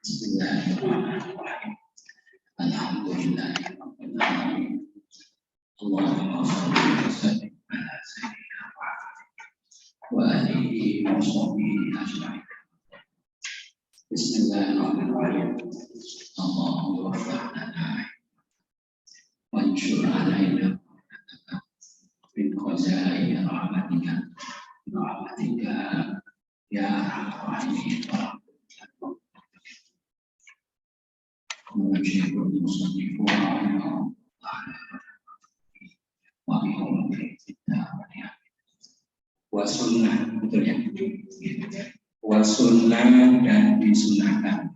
Bismillahirrahmanirrahim. Alhamdulillahirabbil alamin. Allahumma shalli wa sallim ala sayyidina wa alihi wa sahbihi ajma'in. Bismillahirrahmanirrahim. Allahumma waffaqna wa anshur alaina min khazaini rahmatika ya arhamar rahimin. Wasunnah, betul ya? Wasunnah dan disunahkan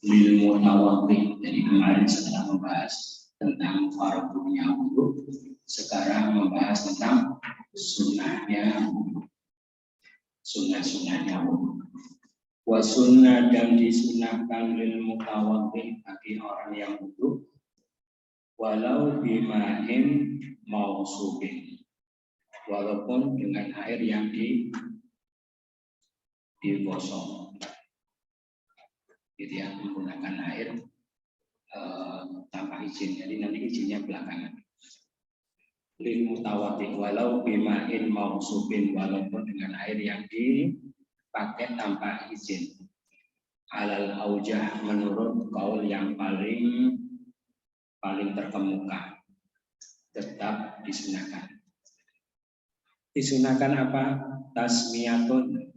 lil mutawaddi. Jadi kemarin setelah membahas tentang fardhunya wudu, sekarang membahas tentang sunnahnya wudu. Sunnah-sunnahnya wudu. Wasunnah dan disunahkan lil mutawaddi bagi orang yang wudu, walau bima'in mausubin, walaupun dengan air yang digosok, gitu ya, menggunakan air tanpa izin. Jadi nanti izinnya belakangan. Lil mutawaddi walau bima'in mausubin, walaupun dengan air yang dipakai tanpa izin. Alal aujah, menurut kaul yang paling terkemuka, tetap disunahkan. Disunahkan apa? Tasmiyatun,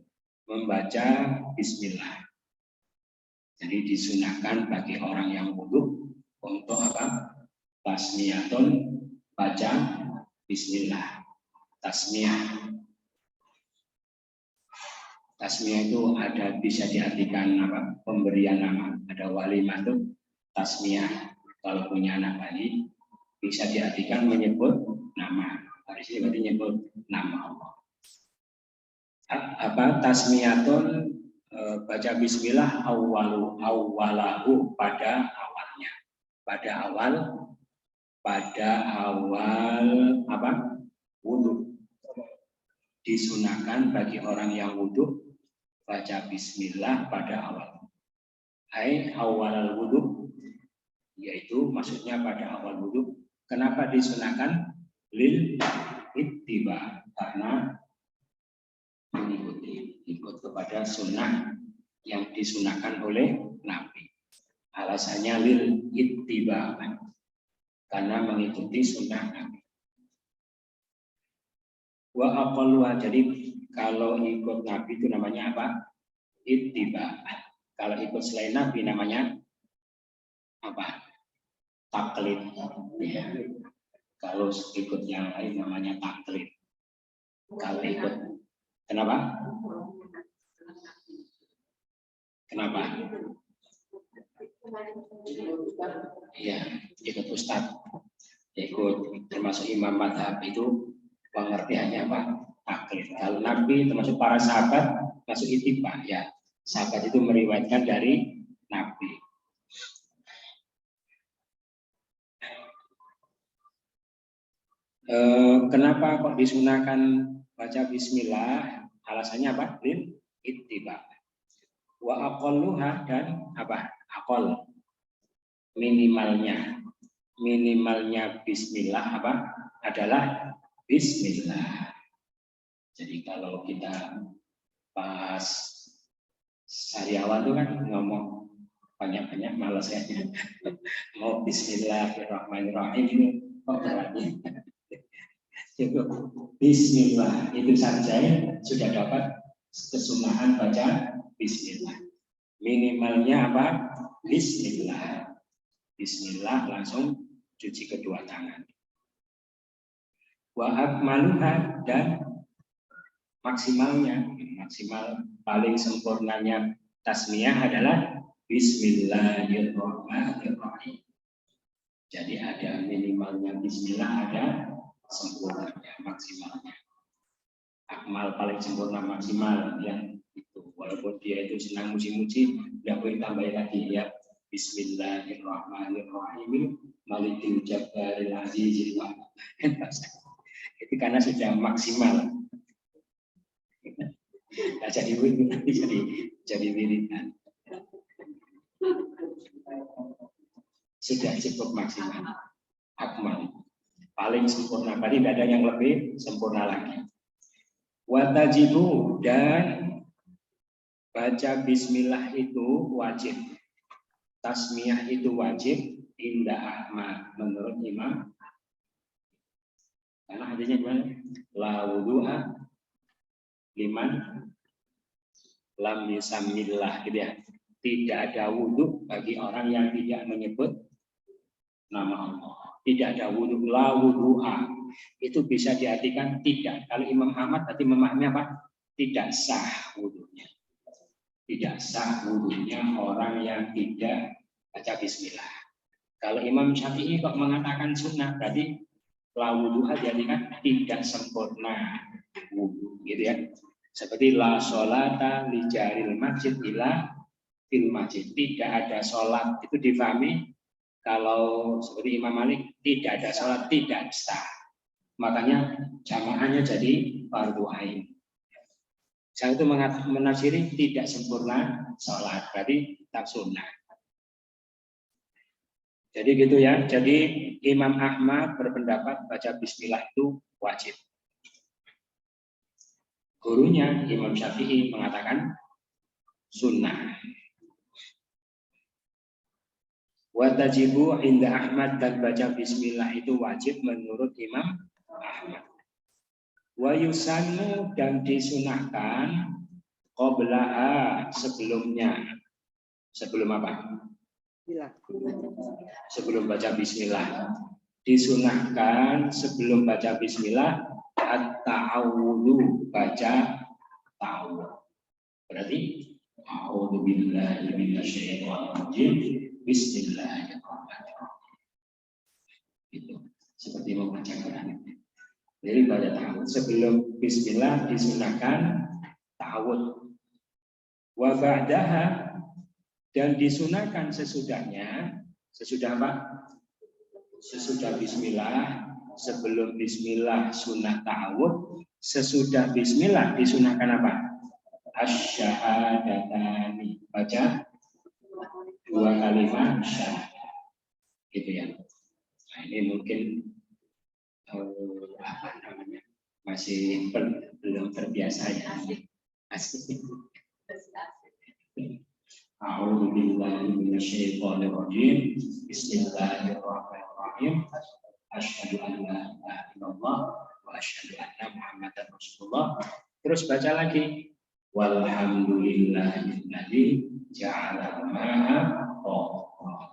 membaca bismillah. Jadi disunahkan bagi orang yang wudu untuk apa? Tasmiyatun, baca bismillah. Tasmiyah itu ada, bisa diartikan apa? Pemberian nama. Ada walimatun tasmiyah. Kalau punya anak bayi, bisa diartikan menyebut nama. Hari ini berarti menyebut nama Allah. Apa? Tasmiyatun, baca bismillah awalahu, pada awalnya. Pada awal apa? Wudu. Disunahkan bagi orang yang wudu baca bismillah pada awal. Awal wudu, yaitu maksudnya pada awal wudu. Kenapa disunahkan? Lil ittiba, karena ikut kepada sunnah yang disunahkan oleh Nabi. Alasannya lil ittiba, karena mengikuti sunnah Nabi. Wa aqalluha, jadi kalau ikut Nabi itu namanya apa? Ittiba. Kalau ikut selain Nabi namanya apa? Taklid. Ya. Kalau ikut yang lain namanya taklid. Kalau ikut, kenapa? Ya, ikut Ustadz, ikut termasuk imam madhab itu pengertiannya apa? Taklid. Kalau Nabi termasuk para sahabat masuk ittiba, ya. Sahabat itu meriwayatkan dari Nabi. Kenapa kok disunahkan baca bismillah? Alasannya apa? Lil ittiba. Wa aqalluha, dan apa? Aqall, minimalnya bismillah apa? Adalah bismillah. Jadi kalau kita pas sariawan itu kan ngomong banyak-banyak, malas ya. Mau bismillahirrahmanirrahim ini kok beratnya. Bismillah itu saja sudah dapat kesunahan baca bismillah. Minimalnya apa? Bismillah. Bismillah, langsung cuci kedua tangan. Wa akmaluha, dan maksimal paling sempurnanya tasmiyah adalah Bismillahirrahmanirrahim. Jadi ada minimalnya bismillah, ada sempurnanya, maksimalnya. Akmal paling sempurna maksimal yang itu, walaupun dia itu senang muji-muji, tidak boleh tambahin lagi ya. Bismillahirrahmanirrahim. Malikil jabbaril azizil wahhab. Itu karena sudah maksimal. Nah, jadi wiridan. Sudah cukup maksimal. Akmal paling sempurna. Tadi tidak ada yang lebih sempurna lagi. Watajibu, dan baca bismillah itu wajib. Tasmiyah itu wajib inda Ahmad, menurut Imam. Karena hadisnya gimana? La wudu'a liman lam yusammillah, gitu ya. Tidak ada wudhu bagi orang yang tidak menyebut nama Allah. Tidak ada wudhu, la wudu'a. Itu bisa diartikan tidak. Kalau Imam Ahmad tadi memahami apa? Tidak sah wudhunya. Tidak sah wudhunya orang yang tidak baca bismillah. Kalau Imam Syafi'i kok mengatakan sunnah, berarti la wudu'a diartikan tidak sempurna wudhu, gitu ya. Seperti la sholata li jaril masjid ila fil masjid. Tidak ada sholat, itu difahami kalau seperti Imam Malik, tidak ada sholat, tidak sah. Makanya jamaahnya jadi fardu ain. Saya itu menafsiri tidak sempurna sholat, berarti tak sunnah. Jadi gitu ya. Jadi Imam Ahmad berpendapat baca bismillah itu wajib. Gurunya Imam Syafi'i mengatakan sunnah. Watajibu inda Ahmad, dan baca bismillah itu wajib menurut Imam Ahmad. Wa yusannu, dan disunahkan qablaha, sebelumnya. Sebelum apa? Sebelum baca bismillah. Disunahkan sebelum baca bismillah at-ta'awudhu, baca ta'awudh. Berarti a'udzu billahi minasyaitonir rajim, bismillahirrahmanirrahim. Itu seperti membaca Quran. Jadi baca ta'awudz. Sebelum bismillah disunahkan ta'awudz. Wa ba'daha, dan disunahkan sesudahnya. Sesudah apa? Sesudah bismillah. Sebelum bismillah sunnah ta'awudz. Sesudah bismillah disunahkan apa? Asy-syahadatani, baca 2 kalimat syahadat. Gitu ya. Nah, ini mungkin apa namanya, masih belum terbiasa ya. Asik. A'udzu billahi minasyaitonir rajim. Bismillahirrahmanirrahim. Asyhadu an la ilaha illallah wa asyhadu anna Muhammadar Rasulullah. Terus baca lagi. Walhamdulillahilladzi ja'ala ma'a qawwah.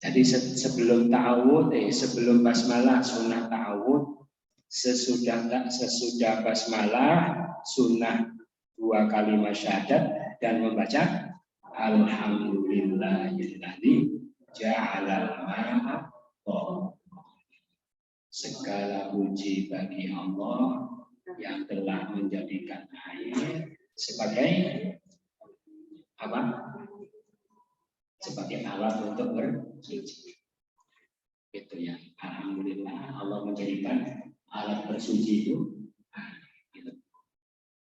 Jadi sebelum ta'awudz, sebelum basmalah sunnah ta'awudz, sesudah basmalah sunnah 2 kalimat syahadat, dan membaca alhamdulillahilladzi ja'ala ma'a qawwah. Segala puji bagi Allah yang telah menjadikan air sebagai apa? Sebagai alat untuk bersuci. Itu ya. Alhamdulillah Allah menjadikan alat bersuci itu gitu.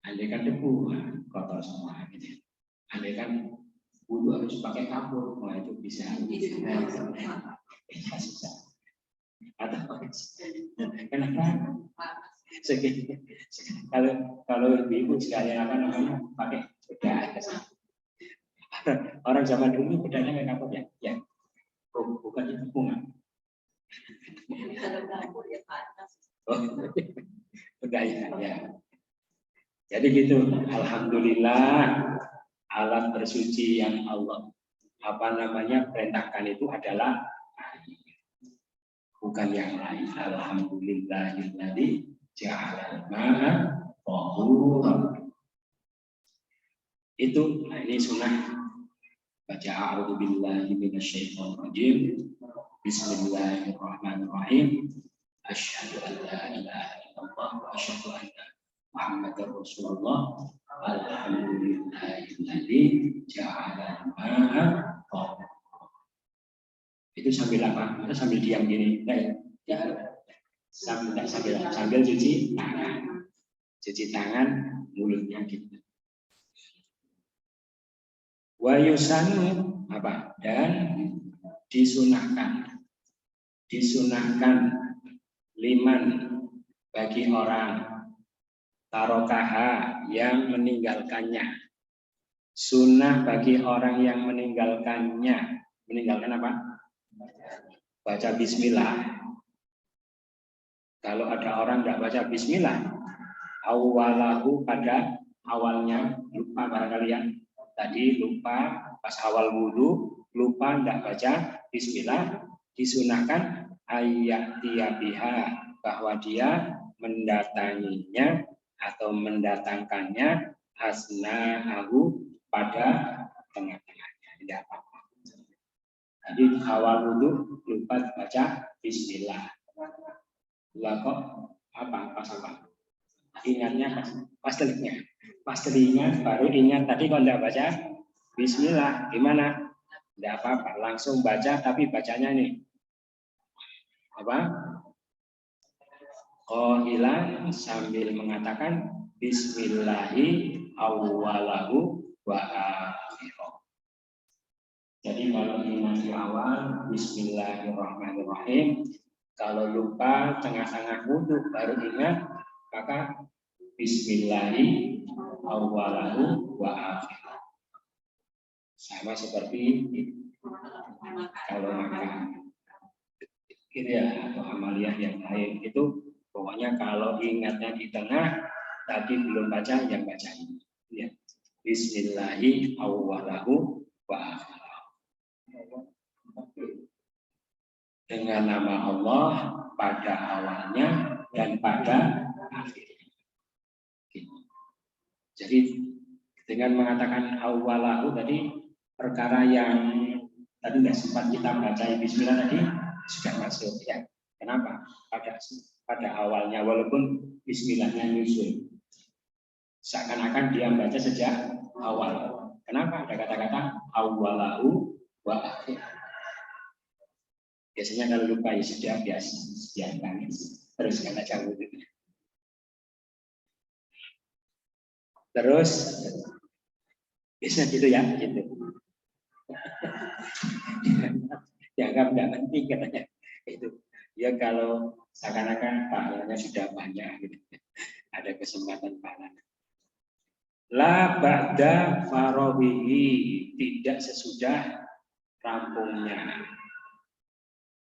Andai kan debu kotor semua gitu. Andai kan wudhu harus pakai kapur, wah itu bisa. Susah. Atau kenapa? Kalau ibu sekalian apa namanya pakai bedah. Orang zaman dulu bedanya kayak kapur ya, ya. Bukan itu bunga. Bedanya ya. Jadi gitu. Alhamdulillah alat bersuci yang Allah perintahkan itu adalah bukan yang lain. Alhamdulillahilladzi ja'ala al-ma'a tahuran. Itu, nah ini sunnah baca a'udzubillahi minasyaitonirrajim. Bismillahirrahmanirrahim. Asyhadu an la ilaha illallah wa asyhadu anna Muhammadar Rasulullah. Alhamdulillahilladzi ja'ala al-ma'a tahuran. Itu sambil apa? Kita sambil diam gini, enggak ya? Sambil cuci tangan. Cuci tangan, mulutnya gitu. Wa yusanu apa? Dan disunahkan liman bagi orang tarokaha yang meninggalkannya. Sunnah bagi orang yang meninggalkannya. Meninggalkan apa? Baca bismillah. Kalau ada orang tidak baca bismillah, awalahu pada awalnya, lupa barangkali ya. Tadi lupa pas awal wudu, lupa tidak baca bismillah, disunahkan ayat biha, bahwa dia mendatanginya atau mendatangkannya asna'ahu pada tengah-tengahnya. Tidak apa-apa. Jadi awal wudu lupa baca bismillah. Lah kok apa ingatnya pas teringat baru ingat tadi kalau tidak baca bismillah gimana? Tidak apa-apa, langsung baca, tapi bacanya ini apa? Qailan sambil mengatakan bismillahi awwalahu wa akhirah. Jadi kalau ingat di awal bismillahirrahmanirrahim, kalau lupa tengah-tengah wudu baru ingat, maka bismillahi awwalahu wa akhirah. Sama seperti kalau makan ya, atau amaliyah yang lain itu, pokoknya kalau ingatnya di tengah, tadi belum baca, yang baca ini. Ya. Bismillahi awwalahu wa akhirah. Dengan nama Allah pada awalnya dan pada akhirnya. Jadi dengan mengatakan awalahu tadi, perkara yang tadi nggak sempat kita baca bismillah tadi sudah masuk ya. Kenapa? Pada awalnya, walaupun bismillahnya nyusul, seakan-akan dia membaca sejak awal. Kenapa ada kata-kata awalahu wa akhirah? Biasanya kalau lupa ya sudah biasa, biarkan terus kata cabut. Terus biasanya gitu ya, gitu. Dianggap nggak penting katanya itu. Ya kalau seakan-akan pahalanya sudah banyak, gitu. Ada kesempatan pahala. La ba'da farawihi, tidak sesudah rampungnya.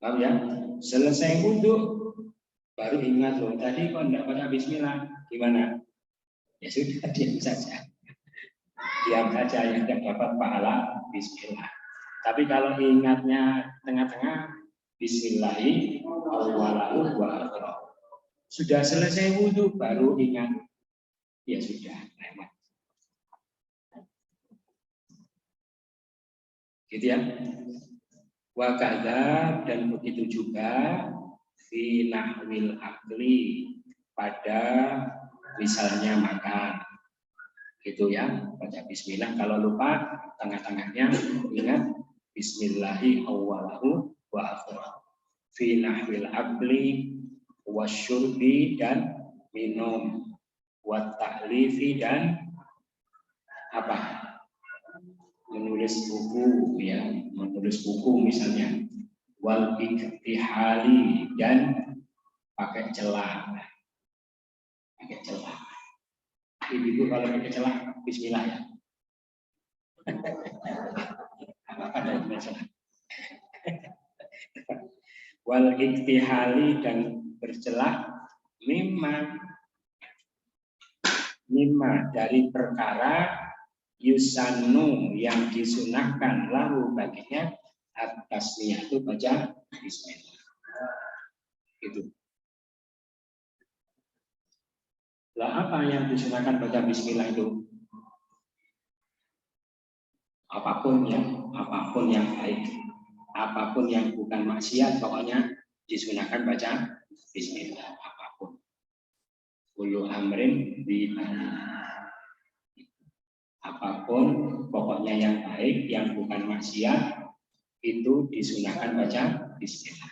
Paham ya? Selesai wudu baru ingat loh, tadi kok enggak baca bismillah, gimana? Ya sudah, diam saja. Diam saja, yang tidak dapat pahala bismillah. Tapi kalau ingatnya tengah-tengah, bismillahi awwalahu wa akhirah. Sudah selesai wudu baru ingat. Ya sudah, lewat. Gitu ya. Wa kadza, dan begitu juga fi nahwil akli, pada misalnya makan gitu ya, baca bismillah, kalau lupa tengah-tengahnya ingat bismillahi awwalahu wa akhirah. Fi nahwil akli wasyurbi, dan minum, wa ta'lifi, dan apa, menulis buku ya, menulis buku misalnya, wal iktihali, dan pakai celah. Pakai celah. Ibu kalau pakai celah bismillah ya. Apa ada celah? Wal iktihali, dan bercelah, mimma dari perkara yusanu, yang disunahkan lahu baginya, atasnya itu baca bismillah. Itu. Lah apa yang disunahkan baca bismillah itu? Apapun yang baik, apapun yang bukan maksiat, pokoknya disunahkan baca bismillah apapun. Kullu amrin apapun pokoknya yang baik, yang bukan maksiat itu disunahkan baca bismillah.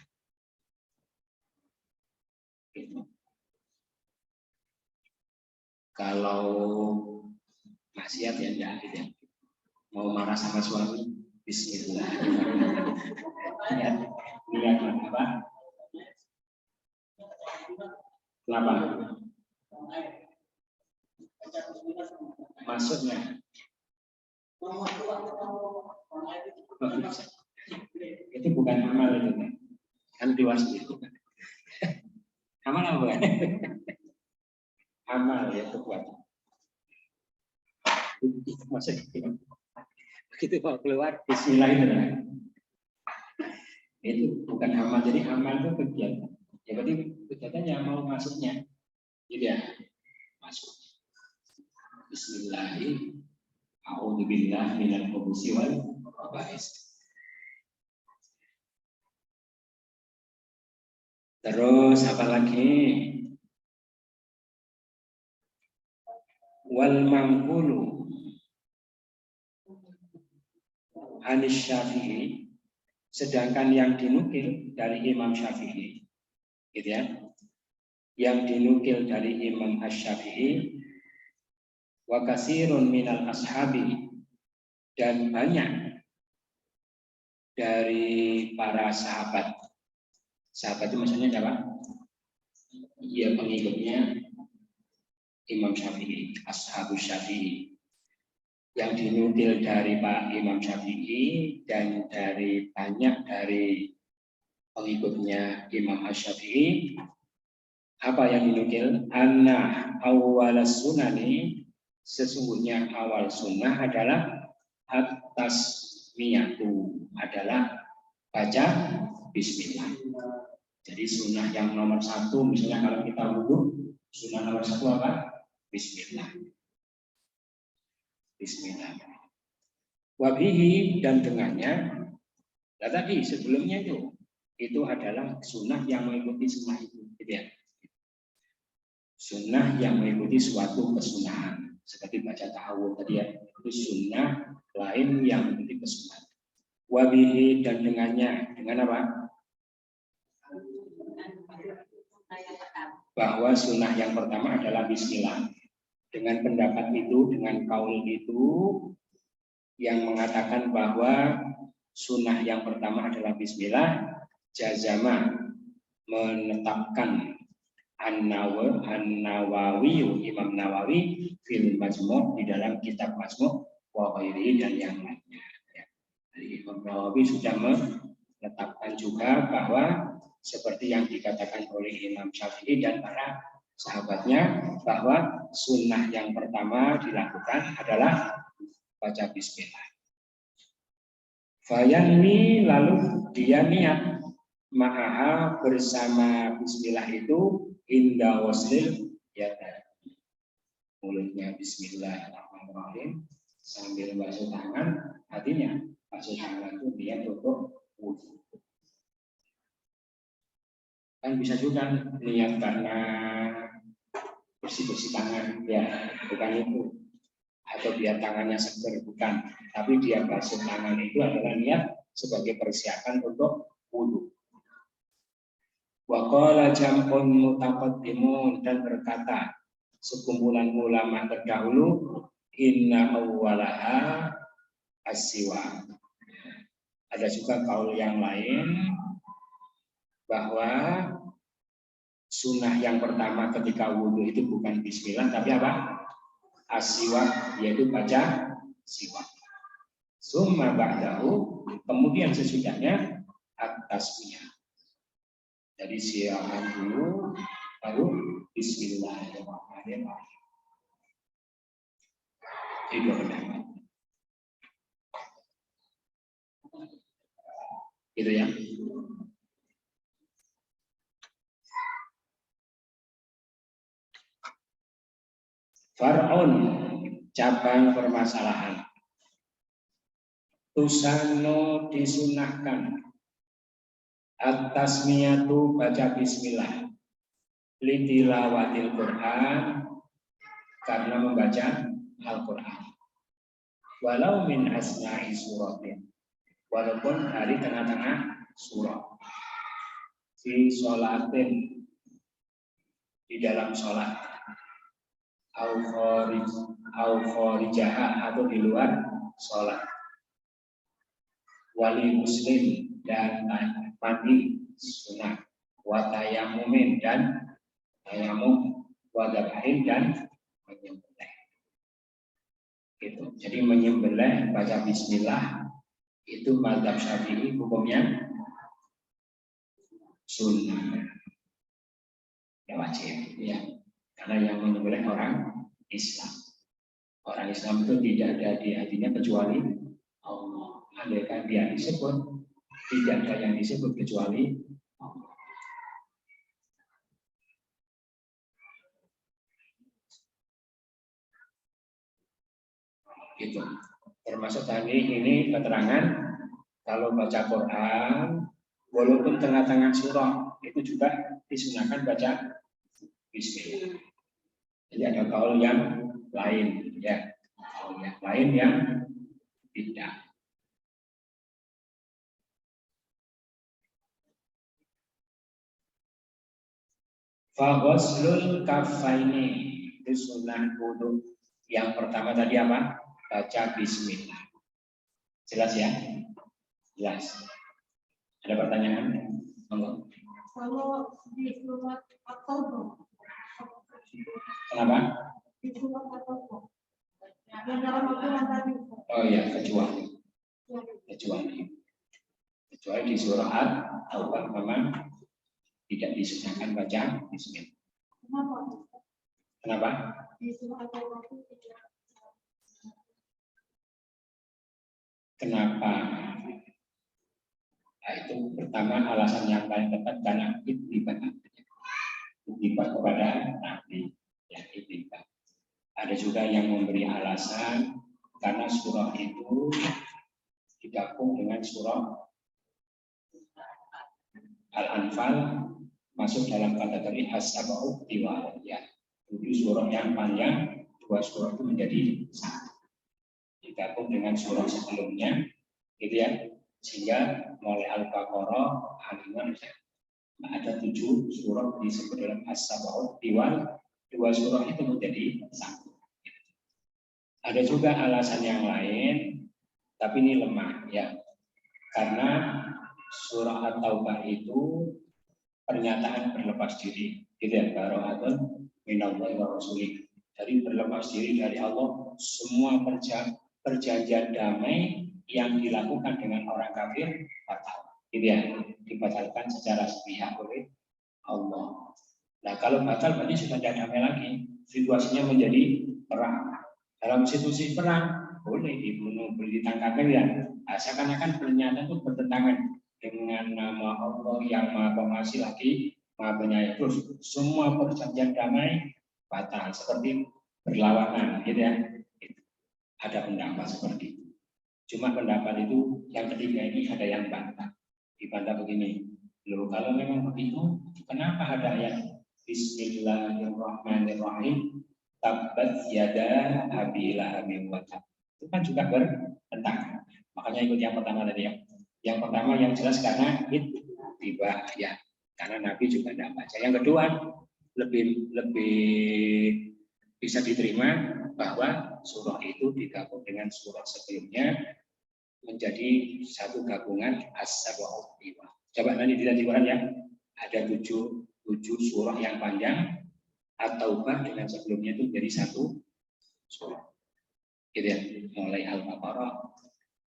Gitu. Kalau maksiat ya enggak gitu ya. Mau marah sama suami, bismillah. Lihat apa? Kenapa? Maksudnya? Itu bukan amal itu kan dewasa itu. Amal apa? Amal ya kuat. Maksudnya begitu mau keluar bismillah itu bukan amal, jadi amal itu kegiatan ya, berarti kegiatannya mau masuknya gitu ya, masuk bismillah a'udzubillah minal khubuthi wal khaba'is. Terus apa lagi? Wal mangkulu anis Syafi'i, sedangkan yang dinukil dari Imam Syafi'i, gitu ya, yang dinukil dari Imam Asy-Syafi'i, wa katsirun minal ashabi, dan banyak dari para sahabat. Sahabat itu maksudnya apa? Iya, pengikutnya Imam Syafi'i, ashabus Syafi'i. Yang dinukil dari Pak Imam Syafi'i dan dari banyak dari pengikutnya Imam Asy-Syafi'i, apa yang dinukil? Anna awwalas sunani, sesungguhnya awal sunnah adalah at-tasmiyatu, adalah baca bismillah. Jadi sunnah yang nomor satu, misalnya kalau kita wudu, sunnah nomor satu apa? Bismillah. Bismillah. Wabihi, dan dengannya. Nah, tadi sebelumnya itu adalah sunnah yang mengikuti sunnah itu, gitu ya. Sunnah yang mengikuti suatu kesunahan, seperti baca ta'awudz tadi ya, itu sunnah lain yang mengikuti kesunahan. Wabihi, dan dengannya, dengan apa? Bahwa sunnah yang pertama adalah bismillah. Dengan pendapat itu, dengan kaul itu yang mengatakan bahwa sunnah yang pertama adalah bismillah, jazama, menetapkan An-Nawawi, Imam Nawawi fil Majmu', di dalam kitab Majmu' wa ghairi, dan yang lainnya. Jadi Imam Nawawi sudah menetapkan juga bahwa seperti yang dikatakan oleh Imam Syafi'i dan para sahabatnya, bahwa sunnah yang pertama dilakukan adalah baca bismillah. Fayanmi, lalu dia niat ma'aha, bersama bismillah itu, inda waslil yada, mulutnya bismillahirrahmanirrahim sambil basuh tangan, hatinya basuh tangan itu niat untuk wudu. Kan bisa juga niat karena bersih-bersih tangan, ya bukan itu, atau biar tangannya seger, bukan, tapi dia basuh tangan itu adalah niat sebagai persiapan untuk wudu. Wa qala jam'un mutaqaddimun, dan berkata sekumpulan ulama terdahulu, inna awwalaha as-siwak. Ada juga kaul yang lain bahwa sunnah yang pertama ketika wudhu itu bukan bismillah, tapi apa? As-siwak, yaitu baca siwak. Summa ba'dahu, kemudian sesudahnya at-tasmiyah. Jadi siaran dulu, baru bismillahirrahmanirrahim. Itu pendapat. Itu ya. Far'un, cabang permasalahan. Tusano disunahkan at-tasmiyatu baca bismillah litilawatil Quran karena membaca Al-Quran. Walau min asna'i suratin, walaupun dari tengah-tengah surah. Di sholatin, di dalam sholat, au-khorijaha atau di luar sholat. Wali muslim dan mandi sunnah, watayamumin dan tayamum, wadabahin dan menyembelih. Gitu. Jadi menyembelih baca bismillah itu mazhab Syafi'i hukumnya sunnah, ya wajib ya, karena yang menyembelih orang Islam. Orang Islam itu tidak ada di hatinya kecuali Allah. Andaikan dia disebut, tidak ada yang disebut kecuali Allah. Gitu. Termasuk tadi ini keterangan kalau baca Quran walaupun tengah-tengah surah itu juga disunahkan baca bismillah. Jadi ada kaul yang lain ya, kaul yang lain yang tidak. Fawaslul kafaini itu sunnah wudu. Yang pertama tadi apa? Baca bismillah. Jelas ya? Jelas. Ada pertanyaan? Kalau di surat At-Taubah. Kenapa? Di surat At-Taubah. Yang dalam Al-Quran tadi. Oh ya, kecuali di surah At-Taubah memang tidak disunahkan baca bismillah. Kenapa? Di surah At-Taubah itu tidak. Kenapa? Nah, itu pertama alasan yang paling tepat karena ittiba kepada Nabi, ya ittiba. Ada juga yang memberi alasan karena surah itu digabung dengan surah Al-Anfal, masuk dalam kategori as-sab'u tiwaliyah. 7 surah yang panjang, 2 surah itu menjadi satu. Digabung dengan surah sebelumnya, gitu ya, sehingga mulai Al-Baqarah, Al-Imran, ada 7 surah disebut dalam as-sab'u tiwal, 2 surah itu menjadi satu. Ada juga alasan yang lain, tapi ini lemah ya, karena surah At-Taubah itu pernyataan berlepas diri, gitu ya, baro'atun minallahi wa rasulih. Dari berlepas diri dari Allah, semua perjanjian damai yang dilakukan dengan orang kafir batal, gitu ya, dibatalkan secara sepihak oleh Allah. Nah kalau batal berarti sudah tidak damai lagi, situasinya menjadi perang. Dalam situasi perang boleh dibunuh, boleh ditangkap ya. Nah, seakan-akan pernyataan itu bertentangan dengan nama Allah yang Maha Pengasih lagi Maha Penyayang. Terus semua perjanjian damai batal, seperti berlawanan, gitu ya. Ada pendapat seperti itu. Cuma pendapat itu yang ketiga ini ada yang bantah. Dibantah begini, loh kalau memang begitu, kenapa ada ayat Bismillahirrahmanirrahim, tabbat yada abi lahabin wa tab. Itu kan juga bertentangan. Makanya ikut yang pertama tadi ya. Yang pertama yang jelas karena tiba ya, karena Nabi juga tidak baca. Yang kedua lebih bisa diterima bahwa surah itu digabung dengan surah sebelumnya menjadi satu gabungan as-sab'u tiwal. Coba nanti dilihat di Quran ya, ada 7 surah yang panjang, At-Taubah dengan sebelumnya itu jadi satu surah. Gitu ya, mulai Al-Baqarah,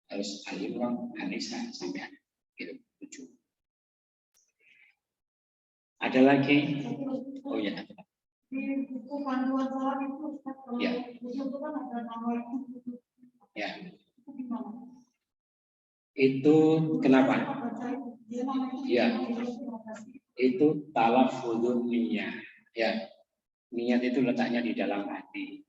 terus Al-Imran, An-Nisa sampai gitu 7. Ada lagi? Oh ya. Di buku panduan sholat itu Ya. itu kan ada nama itu. Ya. Itu kenapa? Ya. Itu talaffuzun niyyah. Ya. Niat itu letaknya di dalam hati.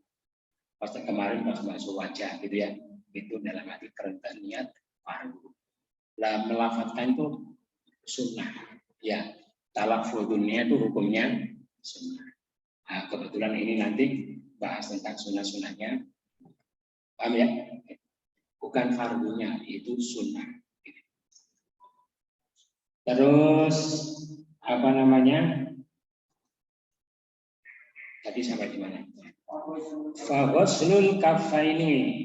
Pas kemarin pas masuk wajah gitu ya, itu dalam arti kerentang niat fardu. Lah melafatkan itu sunnah, ya. Talaffuznya itu hukumnya sunnah. Nah, kebetulan ini nanti bahas tentang sunnah-sunnahnya, paham ya? Bukan fardunya, itu sunnah. Terus apa namanya? Tadi sampai di mana? Faghuslul kaffaini.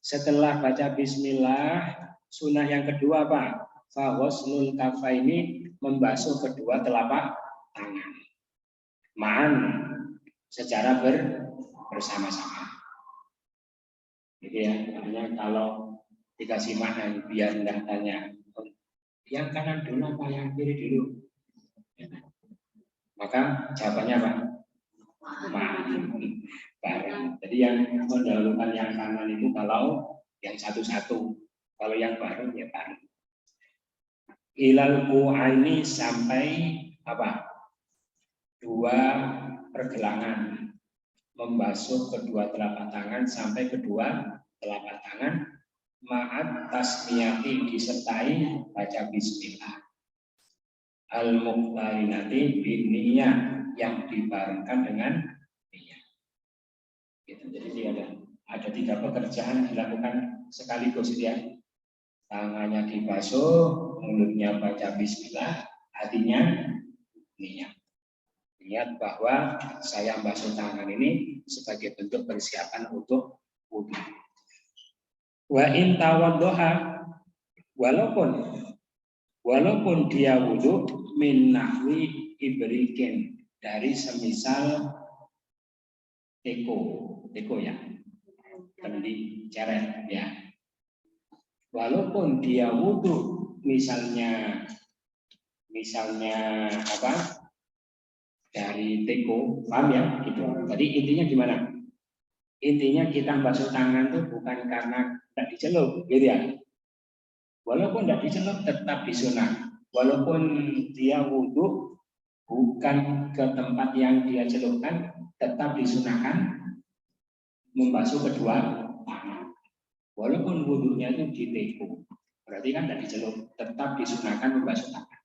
Setelah baca bismillah, sunnah yang kedua apa? Faghuslul kaffaini, membasuh kedua telapak tangan. Ma'an, secara bersama-sama. Gitu ya, artinya kalau dikasih makan biar enggak tanya yang kanan dulu apa yang kiri dulu. Maka jawabannya apa? Bareng. Jadi yang mendahulukan yang kanan itu kalau yang satu-satu, kalau yang bareng ya bareng. Ilal ku'aini, sampai apa? Dua pergelangan, membasuh kedua telapak tangan sampai kedua telapak tangan, ma'at tasmiyati, disertai baca bismillah. Al-muqtarinati binniyah, yang dibarengkan dengan niat. Gitu. Jadi ada tiga pekerjaan dilakukan sekaligus ya. Tangannya dibasuh, mulutnya baca bismillah, hatinya niat. Niat bahwa saya basuh tangan ini sebagai bentuk persiapan untuk wudhu. Wa in tawaddoha, walaupun dia wudhu min nahwi ibrikin, dari semisal teko ya, kendi ceret ya. Walaupun dia wudhu misalnya apa, dari teko, paham ya gitu. Jadi intinya gimana? Intinya kita basuh tangan tuh bukan karena tidak dicelup gitu ya. Walaupun tidak dicelup tetap disunah. Walaupun dia wudhu bukan ke tempat yang dia celupkan, tetap disunahkan membasuh kedua tangan. Walaupun wudhunya itu di teko, berarti kan tidak dicelup, tetap disunahkan membasuh tangan.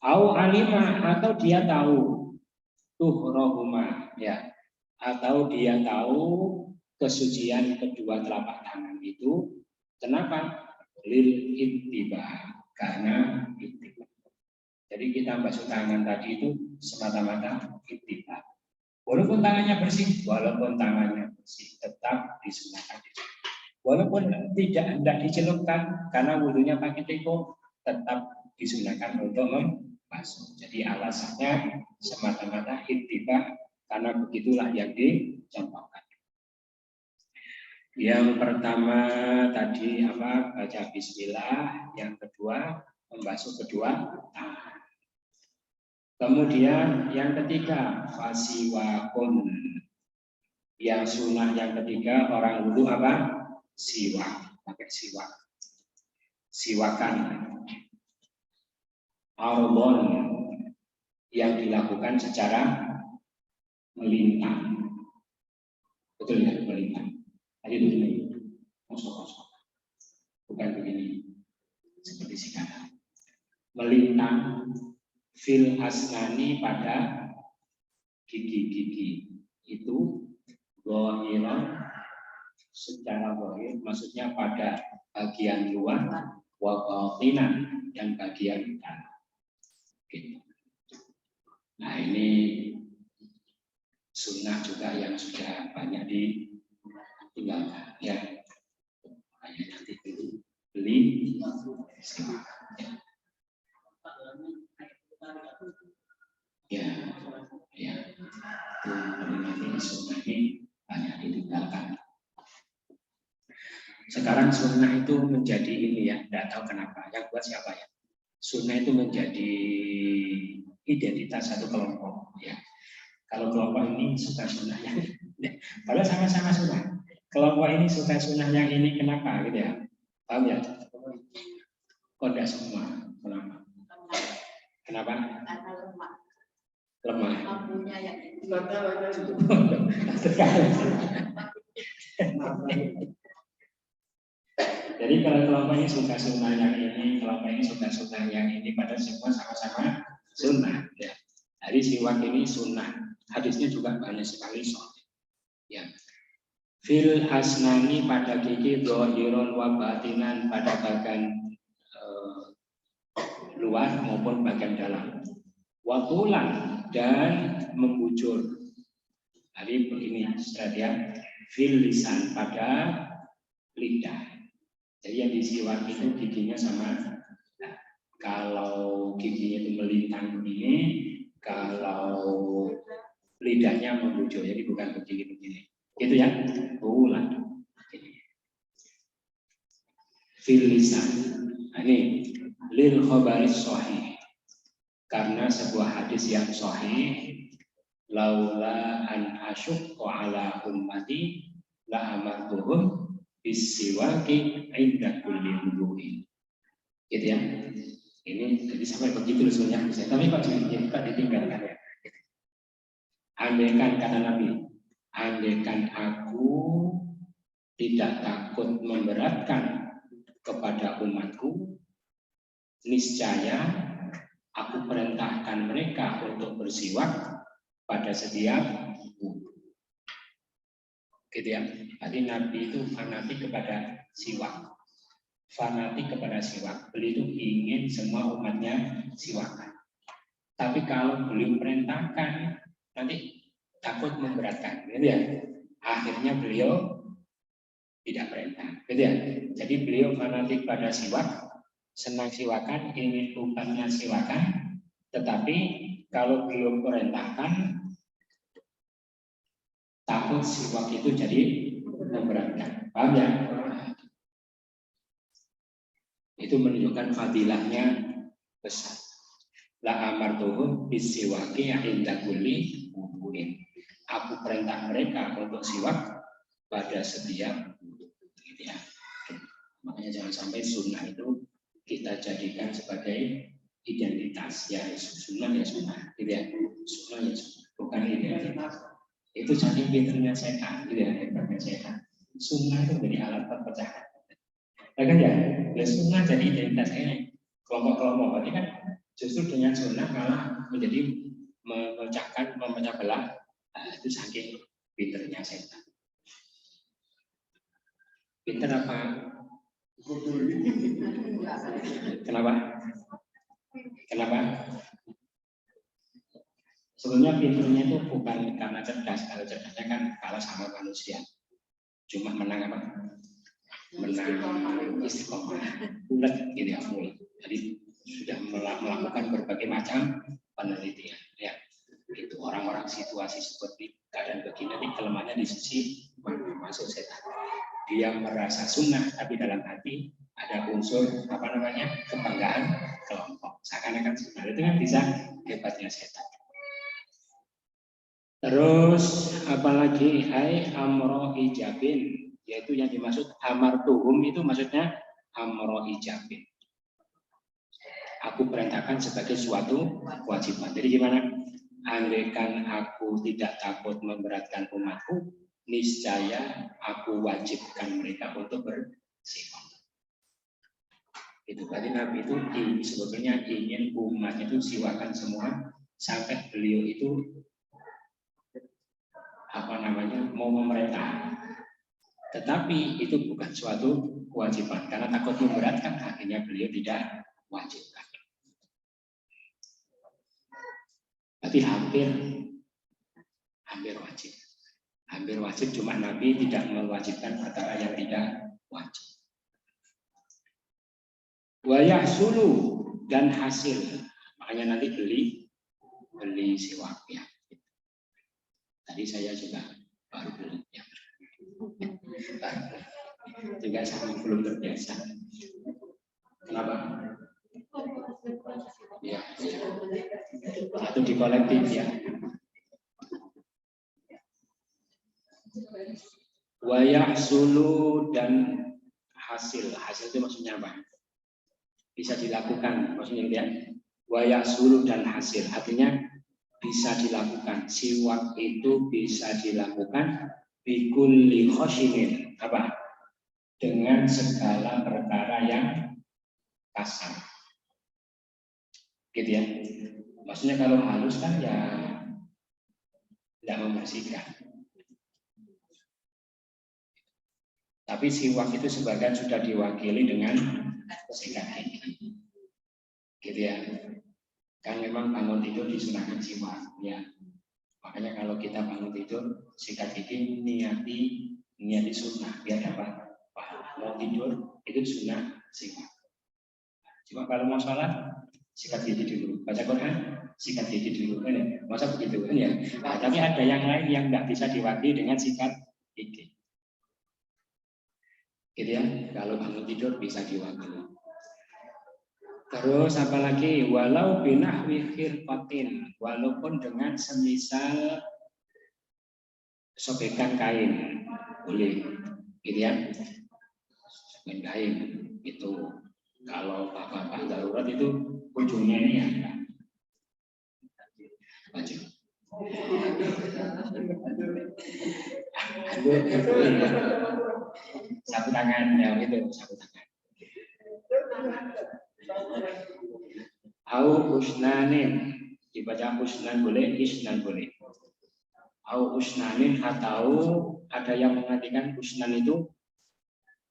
Au alima, atau dia tahu tuhrohuma ya, atau dia tahu kesucian kedua telapak tangan itu. Kenapa? Lil ittiba, karena ittiba. Jadi kita basuh tangan tadi itu semata-mata ittiba. Walaupun tangannya bersih, tetap disunahkan. Walaupun tidak dicelupkan karena wudhunya pakai teko, tetap disunahkan untuk membasuh. Jadi alasannya semata-mata ittiba, karena begitulah yang dicontohkan. Yang pertama tadi apa? Baca bismillah. Yang kedua membasuh kedua tangan. Kemudian yang ketiga fasiwakun. Yang sunnah yang ketiga orang wudhu apa? Siwak, pakai siwak. Siwakan. Arbon, yang dilakukan secara melintang. Betul ya, melintang. Tadi begini, kosong-kosong. Bukan begini, seperti sekarang. Melintang fil asnani, pada gigi-gigi itu zahiran, secara zahir, maksudnya pada bagian luar, wa batinan, dan bagian dalam. Gitu. Nah ini sunnah juga yang sudah banyak ditinggalkan ya. Hanya nanti beli ya, ya. Nanti sunnah ini banyak ditinggalkan. Sekarang sunnah itu menjadi ini ya, tidak tahu kenapa. Yang buat siapa ya? Sunnah itu menjadi identitas satu kelompok ya. Kalau kelompok ini suka sunnah yang kalau sama-sama sunnah. Kelompok ini suka sunnah yang ini, kenapa gitu ya? Paham ya? Kok tidak semua? Kenapa? Kenapa? Lemah. Jadi kalau kelompok ini suka sunnah yang ini, kelompok ini suka sunnah yang ini, padahal semua sama-sama sunnah. Ya. Jadi siwak ini sunnah. Hadisnya juga banyak sekali soal. Ya. Fil asnani pada gigi dohiron wa batinan pada bagian luar maupun bagian dalam. Watulan dan membujur. Jadi begini, setelah fil lisan pada lidah. Jadi yang disiwak itu giginya sama. Nah, kalau giginya itu melintang begini, kalau lidahnya membujur, jadi bukan begini-begini. Gitu ya, ulang. Fil lisan. Nah, ini lil khabaris sahih. Karena sebuah hadis yang sahih, laula an asyqa ala ummati la amartuhum bisiwaki inda kulli wudu'in. Gitu ya. Ini jadi sampai begitu sebenarnya. Tapi Pak Pak ditinggalkan ya. Andaikan kata Nabi, andaikan aku tidak takut memberatkan kepada umatku, niscaya aku perintahkan mereka untuk bersiwak pada setiap wudu. Gitu ya. Jadi Nabi itu fanatik kepada siwak. Fanatik kepada siwak. Beliau itu ingin semua umatnya siwakan. Tapi kalau beliau perintahkan, nanti takut memberatkan. Gitu ya. Akhirnya beliau tidak perintah. Gitu ya. Jadi beliau fanatik pada siwak, senang siwakan, ingin umatnya siwakan. Tetapi kalau beliau perintahkan, takut siwak itu jadi memberatkan. Paham ya? Itu menunjukkan fadilahnya besar. La amartuhum bisiwaki inda kulli wudu'in. Aku perintah mereka untuk siwak pada setiap wudu. Gitu ya. Makanya jangan sampai sunnah itu kita jadikan sebagai identitas. Ya sunnah ya sunnah. Gitu ya. Sunnah ya sunnah. Bukan identitas. Itu saking pinternya setan, gitu ya, hebatnya setan. Sunnah itu menjadi alat perpecahan. Ya kan ya, sunnah jadi identitas ini kelompok-kelompok. Berarti kan justru dengan sunnah malah menjadi memecah belah. Itu saking pinternya setan. Pinter apa? Kenapa? Kenapa? Sebenarnya pinternya itu bukan karena cerdas, kalau cerdasnya kan kalah sama manusia. Cuma menang apa? Menang istiqomah, bulat gitu ya, bulat. Jadi sudah melakukan berbagai macam penelitian. Ya, itu orang-orang situasi seperti keadaan begini, nanti kelemahannya di sisi masuk setan. Dia merasa sunnah, tapi dalam hati ada unsur apa namanya kebanggaan kelompok. Seakan-akan sunnah itu kan bisa hebatnya setan. Terus apalagi hai amro ijabin, yaitu yang dimaksud amartuhum itu maksudnya amro ijabin. Aku perintahkan sebagai suatu kewajiban. Jadi gimana? Andaikan aku tidak takut memberatkan umatku, niscaya aku wajibkan mereka untuk bersiwak. Itu berarti Nabi itu sebetulnya ingin umat itu siwakan semua sampai beliau itu apa namanya mau memerintah, tetapi itu bukan suatu kewajiban karena takut memberatkan, akhirnya beliau tidak wajibkan. Berarti hampir wajib, cuma Nabi tidak mewajibkan perkara yang tidak wajib. Wayah sulu dan hasil, makanya nanti beli siwak ya. Tadi saya juga baru beli ya. Juga saya belum terbiasa. Kenapa? Ya, atau di kolektif ya. Wayah sulu dan hasil itu maksudnya apa? Bisa dilakukan, maksudnya ya. Wayah sulu dan hasil, artinya bisa dilakukan. Siwak itu bisa dilakukan, bikulli khosinin, apa? Dengan segala perkara yang kasar. Gitu ya. Maksudnya kalau halus kan ya tidak membersihkan. Tapi siwak itu sebagian sudah diwakili dengan sikat gigi. Gitu ya. Kan memang bangun tidur disunahkan siwak. Ya. Makanya kalau kita bangun tidur sikat gigi niati sunnah. Biar apa? Mau tidur itu sunnah siwak. Cuma kalau mau sholat sikat gigi dulu. Baca Quran sikat gigi dulu. Masa begitu kan ya? Nah, tapi ada yang lain yang nggak bisa diwakili dengan sikat gigi. Gitu ya, kalau bangun tidur bisa diwakili. Terus apalagi walau binahwi khirqatin, walaupun dengan semisal sobekan kain boleh, gitu ya. Sobekan kain itu kalau bapak-bapak darurat itu ujungnya ini ya. Baca. Sapu tangan ya itu sapu tangan. Au usnanin, dibaca usnan boleh, isnan boleh. Au usnanin atau ada yang mengartikan usnan itu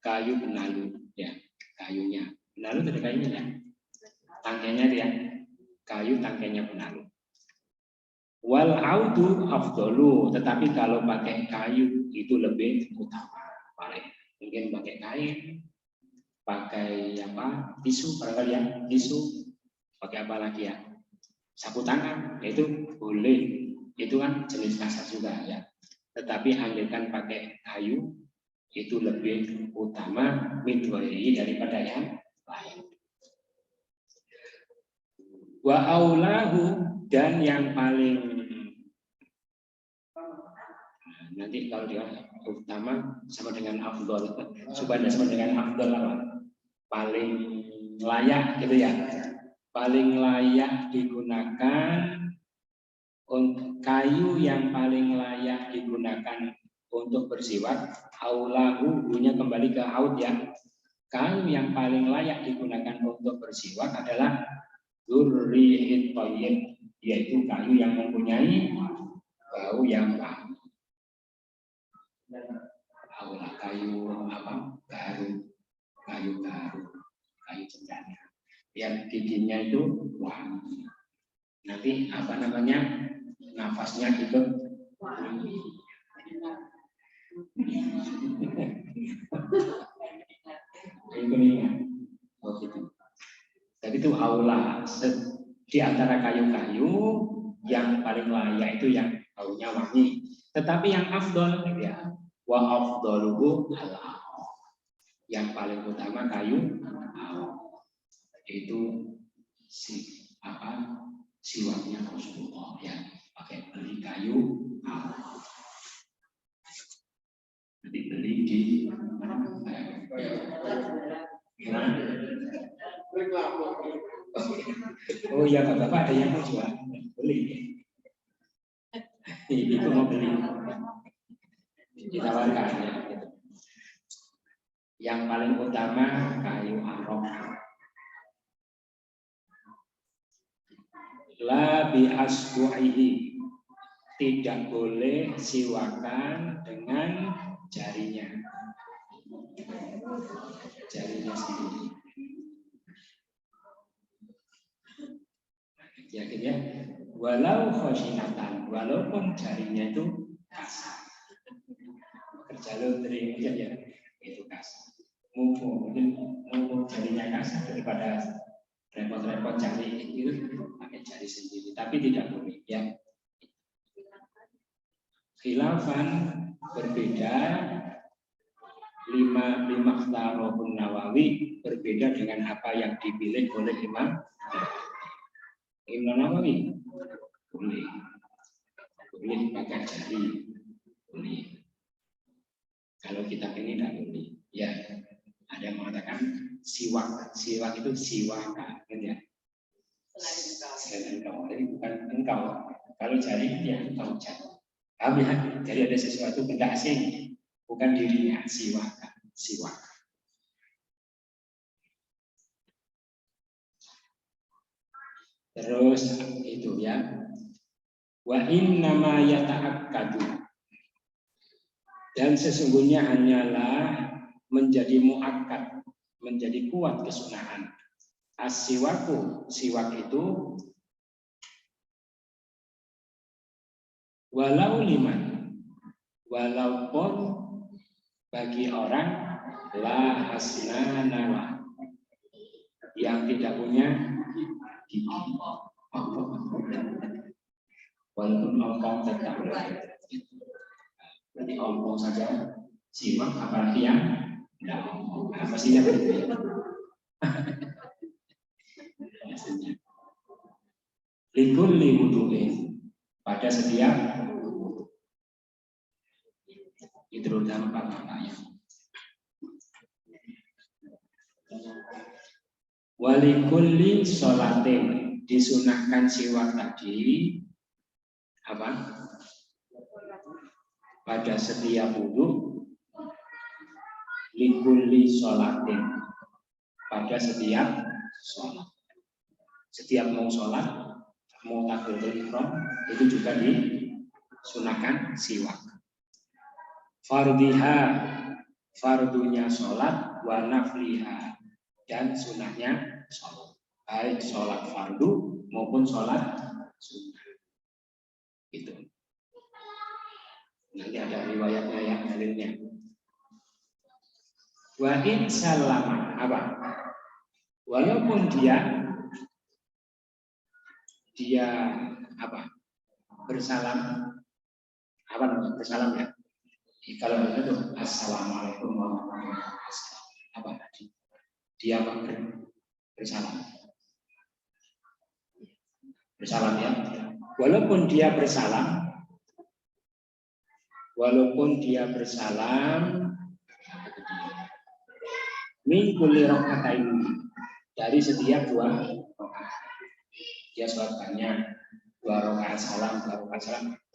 kayu benalu, ya kayunya. Benalu itu kayunya ya, tangkainya dia, kayu tangkainya benalu. Wal audu afdolu, tetapi kalau pakai kayu itu lebih utama. Paling mungkin pakai kain, pakai apa? Tisu, barangkali ya, tisu. Pakai apa lagi ya? Sapu tangan, itu boleh. Itu kan jenis kasar juga ya. Tetapi andaikan pakai kayu itu lebih utama midwai daripada yang lain. Wa aulahu, dan yang paling nanti kalau dia utama sama dengan afdol, supaya sama dengan afdol apa? Paling layak gitu ya. Paling layak digunakan untuk kayu yang paling layak digunakan untuk bersiwak, aulahu, bunyinya kembali ke aud ya. Kayu yang paling layak digunakan untuk bersiwak adalah dzurriyyin thayyib, yaitu kayu yang mempunyai bau yang wangi. Aulah kayu apa? Kayu cendana. Yang giginya itu wangi. Nanti apa namanya? Nafasnya ikut wangi. Oh gitu. Jadi itu aula di antara kayu-kayu yang paling layak itu yang baunya wangi. Tetapi yang afdol ya, wa afdaluhu ala. Yang paling utama kayu itu siwaknya Rasulullah ya, pakai beli kayu nanti beli di oh iya bapak ada yang mau jual beli itu mau beli ditawarkan ya gitu. Yang paling utama kayu arok. La bi asbu'ihi, tidak boleh siwakan dengan jarinya sendiri. Yakin ya? Walau khoshinatan, walaupun jarinya itu kasar. Kerja laundry mungkin ya, itu kasar. Mungkin jarinya kasar daripada repot-repot cari itu pakai jari sendiri, tapi tidak boleh ya. Khilafan berbeda, lima Ikhtarahun Nawawi berbeda dengan apa yang dipilih oleh Imam Nawawi. Boleh pakai jari, boleh. Kalau kita ini tidak boleh. Ya, ada yang mengatakan siwak itu siwaka, kan ya? Selain engkau, jadi bukan engkau. Kalau jari ya engkau jari. Paham ya? Jadi ada sesuatu benda asing, bukan dirinya, siwak. Terus itu ya. Wa innama yata'akkadu. Dan sesungguhnya hanyalah menjadi muakkad, menjadi kuat kesunahan. As-siwaku, siwak itu walau liman, walaupun bagi orang la asnana yang tidak punya gigi, walaupun ompong tetap berarti ompong saja siwak, apalagi yang tidak ompong. Nah, pastinya begitu ya. Likulli wudu'in, pada setiap itu dalam bapaknya. Walikulli sholatin, disunahkan siwak tadi apa? Pada setiap wudu, likulli sholatin, pada setiap sholat. Setiap mau sholat, mau takbiratul ihram, itu juga disunahkan siwak. Fardiha, fardunya sholat, wa nafliha, dan sunahnya sholat. Baik sholat fardu maupun sholat sunnah. Itu. Nanti ada riwayatnya yang dalilnya. Wa in salama, apa? Walaupun dia apa? Bersalam, apa namanya? Bersalam ya. Kalau itu assalamualaikum warahmatullahi wabarakatuh. Apa tadi? Dia bersalam. Bersalam ya. Walaupun dia bersalam, min kulli raka'atain, dari setiap 2 rakaat. Dia sholat banyak, 2 rakaat salam,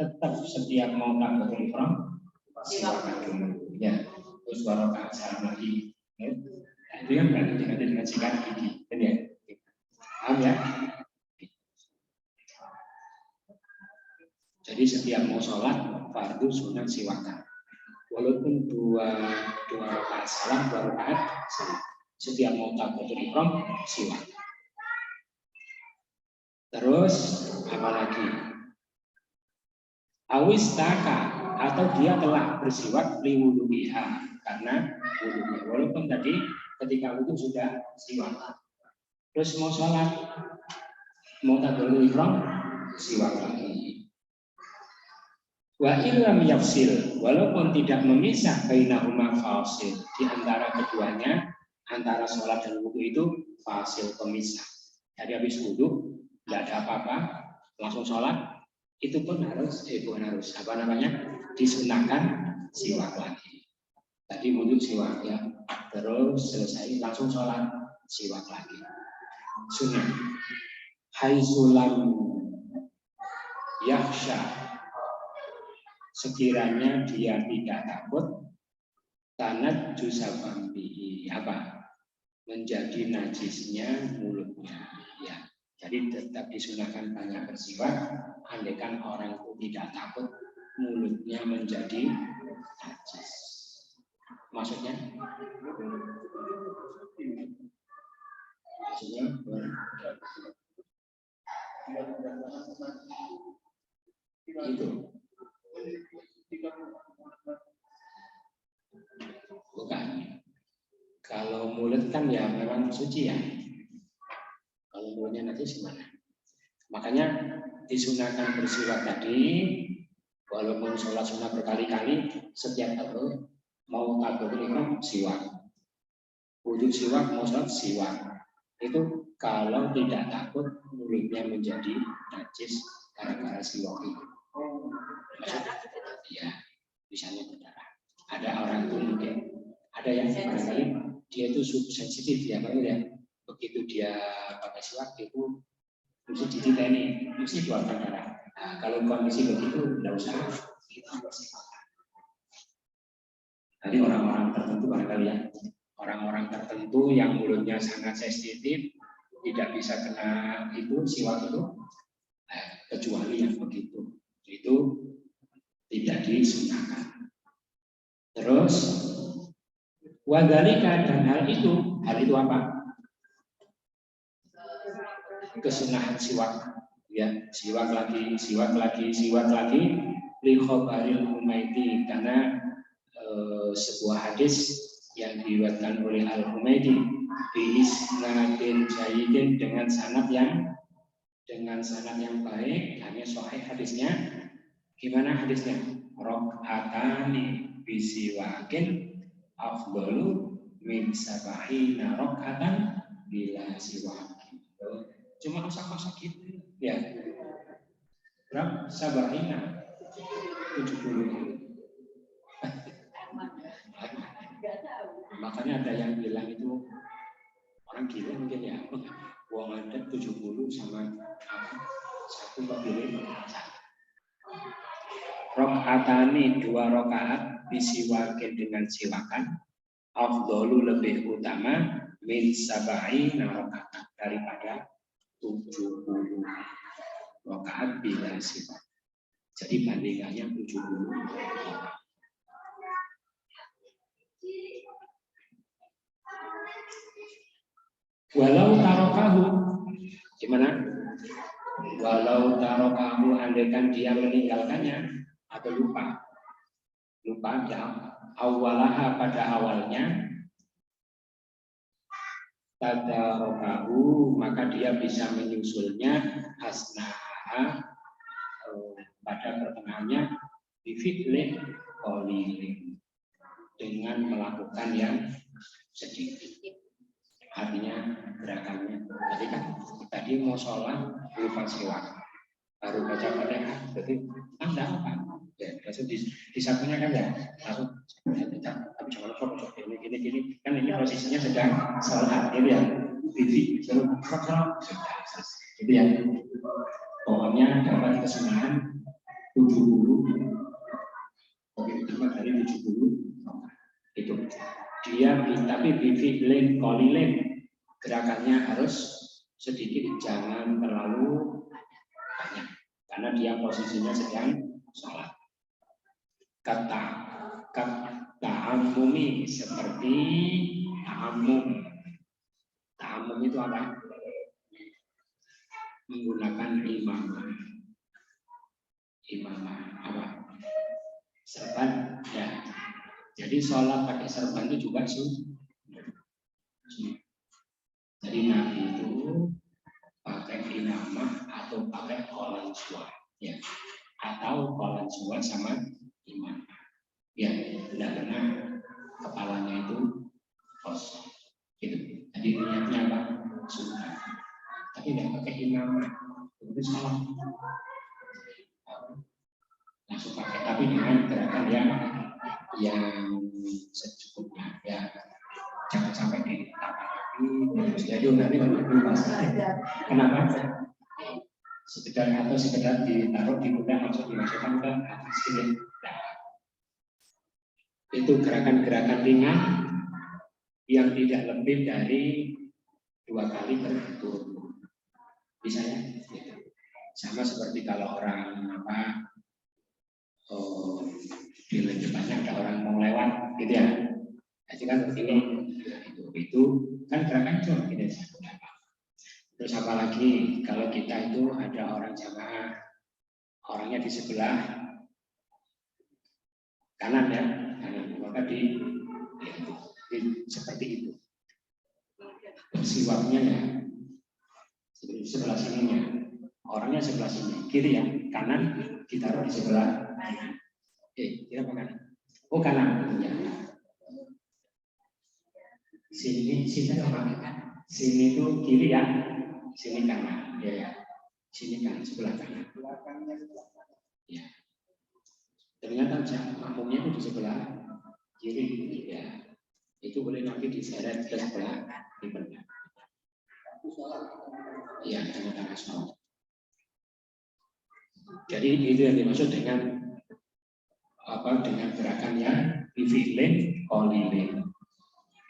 tetap setiap mau takbiratul ihram silakan dulu ya, terus 2 rakaat salam lagi. Nah, itu yang berarti dengan sikat gigi, ya. Paham ya? Jadi setiap mau sholat fardu sunat siwakan. Walaupun 2 rakaat salam, 2 rakaat salam. Setiap mau takbiratul ihram siwak. Terus apa lagi? Awistaka, atau dia telah bersiwak liwudu'iha, karena wudunya. Walaupun tadi ketika wudu sudah siwak. Terus mau sholat, mau takbiratul ihram siwak lagi. Wa illam yafsil, walaupun tidak memisah bainahuma fasil, di antara keduanya, antara sholat dan wudu itu fasil, pemisah. Jadi habis wudu tidak ada apa-apa, langsung sholat, itu pun harus apa namanya, disunahkan siwak lagi. Tadi wudu siwak ya, terus selesai langsung sholat siwak lagi. Sunnah. Haitsulam yakhsha, sekiranya dia tidak takut tanat jusafambihi, apa? Menjadi najisnya mulutnya ya. Jadi tetap disunahkan banyak bersiwak, andaikan orang itu tidak takut mulutnya menjadi najis. Maksudnya itu bukan. Kalau mulut kan ya memang suci ya. Kalau mulutnya najis gimana? Makanya disunahkan bersiwak tadi, walaupun sholat sunnah berkali-kali, setiap tahun mau takbiratul ihram siwak, wudu siwak, mau sholat siwak. Itu kalau tidak takut mulutnya menjadi najis gara-gara siwak itu. Maksudnya, ya, misalnya berdarah. Ada orang itu mungkin, ada yang barangkali dia itu sensitif ya, begitu dia pakai siwak itu mesti dititeni, mesti keluarkan darah. Nah, kalau kondisi begitu tidak usah membersihkan. Tadi orang-orang tertentu barangkali ya, orang-orang tertentu yang mulutnya sangat sensitif, tidak bisa kena itu siwak itu, kecuali yang begitu, itu tidak disunahkan. Terus wadhalika, dan hal itu apa? Kesunahan siwak, ya, siwak lagi, li khobaril Humaidi, karena sebuah hadis yang diriwayatkan oleh Al-Humaidi bi isnadin jayyidin, dengan sanad yang baik, hanya sahih hadisnya. Gimana hadisnya? Rok'atani bisiwakin afdalu min sab'ina rok'atan bila siwakin. Cuma kosak-kosak gitu ya. Berapa? Sab'ina 70. Makanya ada yang bilang itu orang gila mungkin ya. Uang ada 70 sama apa? Satu kepilih. Rok'atani, 2 rakaat bisiwakin, dengan siwakan, afdalu, lebih utama, min sabai rakaat, daripada 70 rakaat bila siwak. Jadi bandingannya 70. Walau tarokahu, gimana? Walau tarokahu, andaikan dia meninggalkannya atau lupa ya, awalaha, pada awalnya, tadarokahu, maka dia bisa menyusulnya hasnaha, pada pertengahannya, bifi'lin qalilin, dengan melakukan yang sedikit. Artinya gerakannya, jadi kan tadi mau sholat lupa siwak, baru baca Fatihah, berarti enggak apa, ya langsung di sakunya kan ya, langsung tapi jangan lupa gini kan, ini posisinya sedang sholat, gitu ya, biji suruh gitu ya, pokoknya dapat kesunahan 70, lebih utama dari 70 itu. Dia tapi bifi'lin qalilin, gerakannya harus sedikit, jangan terlalu banyak, karena dia posisinya sedang sholat. Kata ta'ammumi, seperti ta'ammum. Ta'ammum itu apa? Menggunakan imamah apa? Serban, ya. Jadi sholat pakai serban itu juga sunnah. Jadi Nabi itu pakai imamah atau pakai kolan suah, ya, atau kolan suah sama imamah, ya, benar-benar kepalanya itu kosong, gitu. Jadi niatnya apa? Sunnah. Tapi tidak pakai imamah, itu salah. Langsung pakai, tapi dengan gerakan yang secukupnya, ya, jangan sampai ditarik lagi. Jadi nanti kenapa? Sekedar ditaruh di pundak langsung dimasukkan ke atas sini. Nah, itu gerakan-gerakan ringan yang tidak lebih dari 2 kali berturut-turut. Misalnya, sama seperti kalau orang di depannya ada orang mau lewat, gitu ya. Jadi kan begini, itu kan gerakan cuma gini. Terus apalagi kalau kita itu ada orang jamaah, orangnya di sebelah kanan ya, kanan, maka seperti itu. Siwaknya ya sebelah sininya, orangnya sebelah sini, kiri ya, kanan ditaruh di sebelah kanan. Kira apa kanan? Oh kanan, ya. Sini apa? Sini itu kiri ya, sini kanan, ya. Sini kan sebelah kanan. Ya. Ternyata makmumnya itu di sebelah kiri, ya. Itu boleh nanti diseret ke sebelah kiri. Ya, tengah-tengah sholat. Jadi itu yang dimaksud dengan dengan gerakan yang bifi'lin qalilin.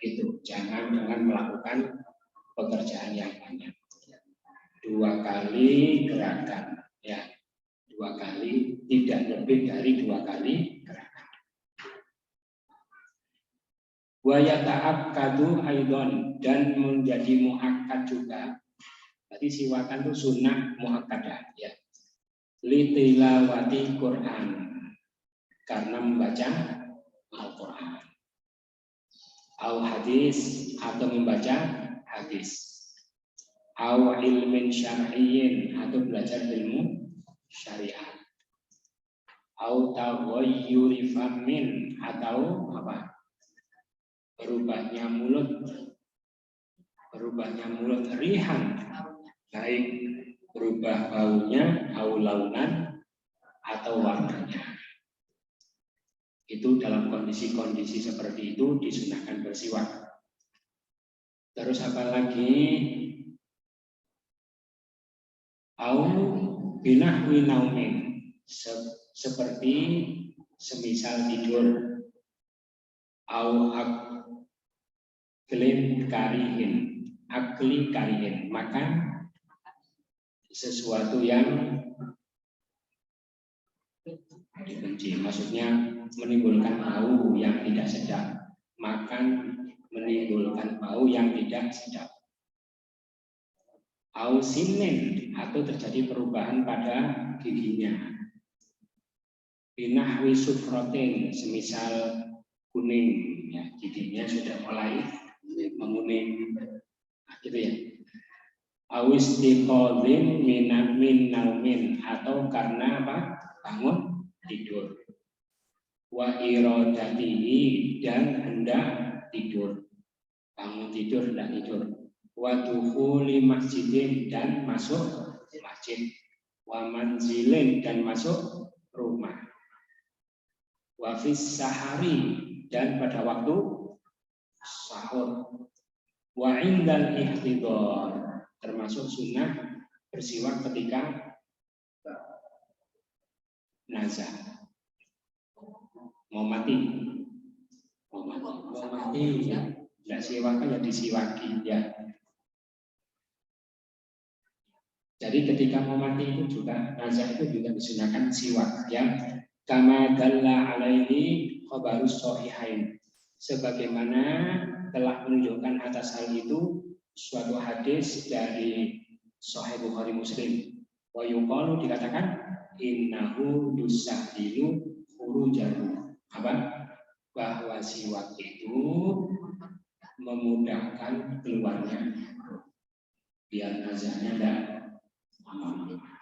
Itu jangan dengan melakukan pekerjaan yang banyak. 2 kali gerakan, ya 2 kali, tidak lebih dari 2 kali gerakan. Wa yata'akkadu aidon, dan menjadi muakkad juga. Berarti siwakan itu sunnah muakkadah, ya. Litilawati Quran, karena membaca Al-Quran. Au hadis, atau membaca hadis. Au ilmin syar'iyyin, atau belajar ilmu syariat. Au taghayyuri famin, atau apa? Berubahnya mulut rihan, baik berubah baunya, au launan, atau warnanya. Itu dalam kondisi-kondisi seperti itu disunahkan bersiwak. Terus apa lagi? Au binahwi naumin, seperti semisal tidur. Au akli karihin, makan sesuatu yang dibenci, maksudnya menimbulkan bau yang tidak sedap. Makan menimbulkan bau yang tidak sedap. Au sinin, atau terjadi perubahan pada giginya. Binahwi sufrotin, semisal kuning, ya, giginya sudah mulai menguning, nah, gitu ya. Awistiqodhin min naumin, atau karena apa? Bangun tidur. Wa iradatihi, dan hendak tidur. Bangun tidur, hendak tidur. Wa dukhuli masjidin, dan masuk masjid. Wa manzilin, dan masuk rumah. Wa fis sahari, dan pada waktu sahur. Wa indal ihtidhar, termasuk sunnah bersiwak ketika nazar. Mau mati ya, tidak siwakan ya disiwaki, ya. Jadi ketika mau mati itu juga nazar itu juga disunahkan siwak, ya. Kama dalla alaihi khabarus shahihain, sebagaimana telah menunjukkan atas hal itu suatu hadis dari Sahih Bukhari Muslim. Wa yuqalu, dikatakan innahu yusahilu khurujahu, apa? Bahwa siwak itu memudahkan keluarnya, biar nazarnya tidak lama-lama.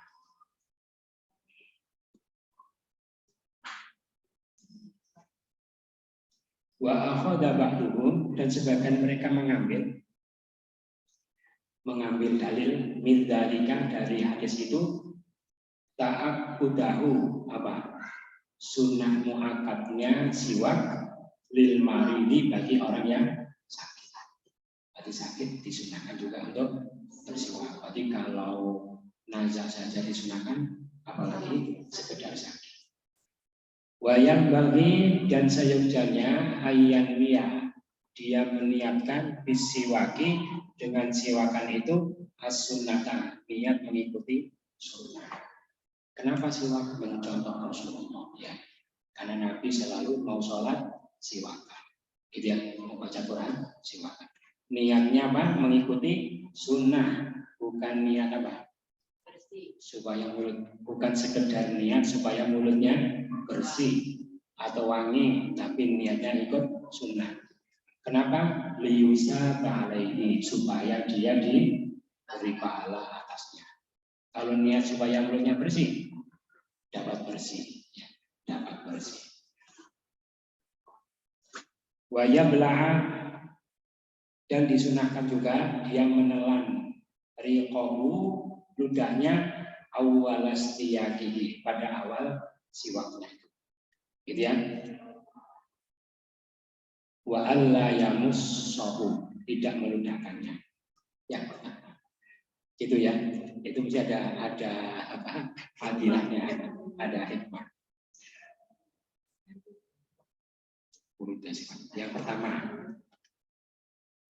Wa akhadha ba'duhum, dan sebagian mereka mengambil dalil min dzalika, dari hadis itu, ta'akkudahu, apa? Sunnah muakkadnya siwak lil maridi, bagi orang yang sakit. Berarti sakit disunahkan juga untuk bersiwak. Berarti kalau nazar saja disunahkan, apalagi sekedar sakit. Wayang bagi, dan seyogyanya ayyan niat, dia meniatkan bisiwaki, dengan siwakan itu as-sunnata, niat mengikuti sunnah. Kenapa siwak? Mencontoh Rasulullah, ya. Karena Nabi selalu mau sholat siwakan, gitu ya, mau baca Quran siwakan. Niatnya apa? Mengikuti sunnah, bukan niat apa? Bersih. Supaya mulut, bukan sekedar niat supaya mulutnya bersih atau wangi, tapi niatnya ikut sunnah. Kenapa? Liyusa ba'alaihi, supaya dia diberi pahala atasnya. Kalau niat supaya mulutnya bersih, dapat bersih, ya, dapat bersih. Waya belaha, dan disunahkan juga dia menelan riqahu, ludahnya, awalastiyakihi, pada awal siwaknya, gitu ya. Wa alla yamussahu, tidak meludahkannya, ya. Gitu ya. Itu mesti ada apa? Fadilahnya, ada hikmah. urutan siwak. Yang pertama,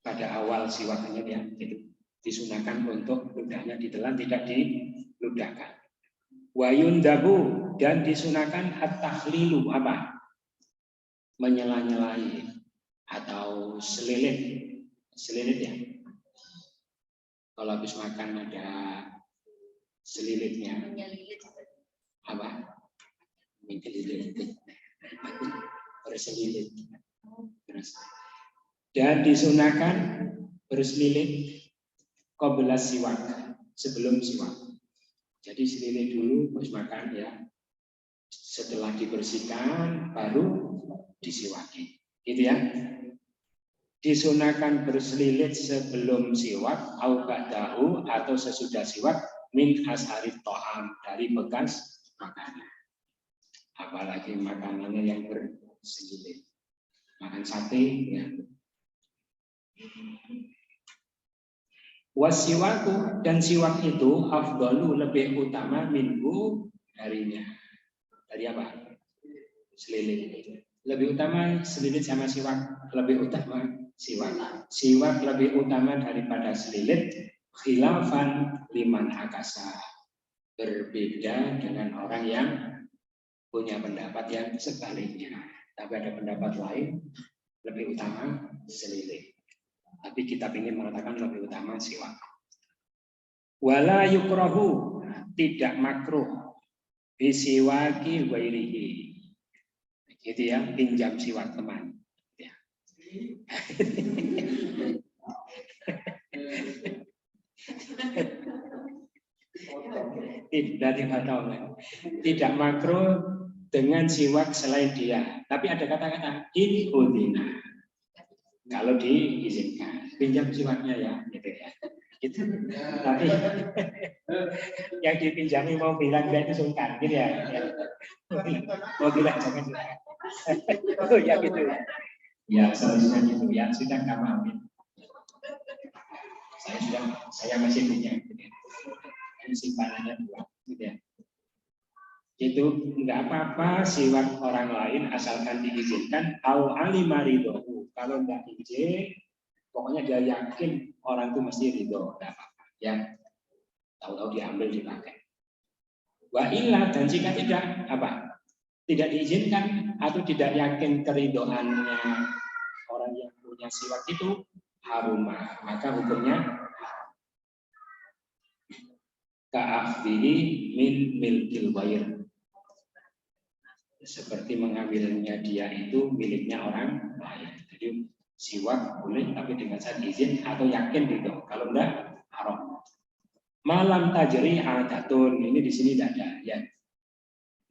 pada awal siwaknya ya, itu disunahkan untuk ludahnya ditelan, tidak diludahkan. Wayun dabu, dan disunahkan at-takhlilu, apa? Menyela-nyelai atau selilit. Selilit ya. Kalau habis makan ada selilitnya. Apa? Berselilit. Dan disunahkan berselilit qabla siwak, sebelum siwak. Jadi selilit dulu habis makan ya. Setelah dibersihkan baru disiwaki. Gitu ya. Disunahkan berselilit sebelum siwak au ba'dahu atau sesudah siwak min asharit to'am, dari bekas makanan. Apalagi makanannya yang berselilit. Makan sate ya. Wasiwaku, dan siwak itu afdalu, lebih utama minhu, darinya. Dari apa? Selilit. Lebih utama selilit sama siwak, lebih utama siwak. Siwak lebih utama daripada selilit, khilafan liman akasa. Berbeda dengan orang yang punya pendapat yang sebaliknya. Tapi ada pendapat lain, lebih utama selilit. Tapi kitab ini mengatakan lebih utama siwak. Wala yukrahu, tidak makruh bisiwaki wairihi. Gitu ya, pinjam siwak teman. Ya. Tidak makruh dengan siwak selain dia. Tapi ada kata-kata in udina. Kalau diizinkan, pinjam siwaknya ya, gitu ya. Gitu. Tapi yang dipinjami mau bilang dia itu sungkan, gitu ya. Mau bilang jangan. Oh ya gitu ya. Ya seharusnya gitu ya, sudah kamu ambil. Saya masih punya. Gitu ya. Ini simpanannya 2, gitu ya. Itu enggak apa-apa siwak orang lain asalkan diizinkan. Au alimaridohu, kalau enggak izin, pokoknya dia yakin orang itu mesti ridho, enggak apa-apa. Ya, tahu-tahu diambil dipakai. Wa illa, dan jika tidak apa? Tidak diizinkan atau tidak yakin keridoannya orang yang punya siwak itu harumah, maka hukumnya ka'akhdihi min milkil wair, seperti mengambilnya dia itu miliknya orang lain. Jadi siwak boleh tapi dengan syarat izin atau yakin gitu. Kalau enggak haram. Malam tajri adatun, ini di sini tidak ada ya.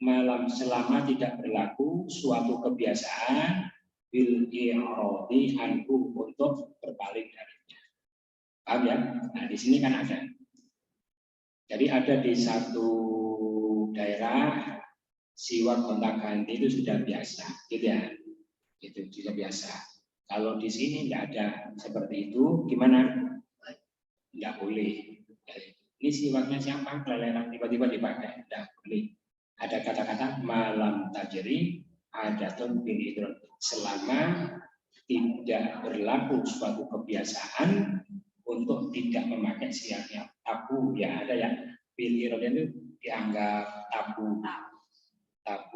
Malam selama tidak berlaku suatu kebiasaan bil i'radi anhu, untuk berpaling darinya. Paham ya? Nah, di sini kan ada. Jadi ada di satu daerah siwak gonta-ganti itu sudah biasa, gitu ya. Itu sudah biasa. Kalau di sini tidak ada seperti itu, gimana? Tidak boleh. Ini siwaknya siapa? Keleleran tiba-tiba dipakai, tidak boleh. Ada kata-kata malam tajri adatun bil idron, selama tidak berlaku suatu kebiasaan untuk tidak memakai siwaknya. Tabu ya, ada ya. Bil idron itu dianggap tabu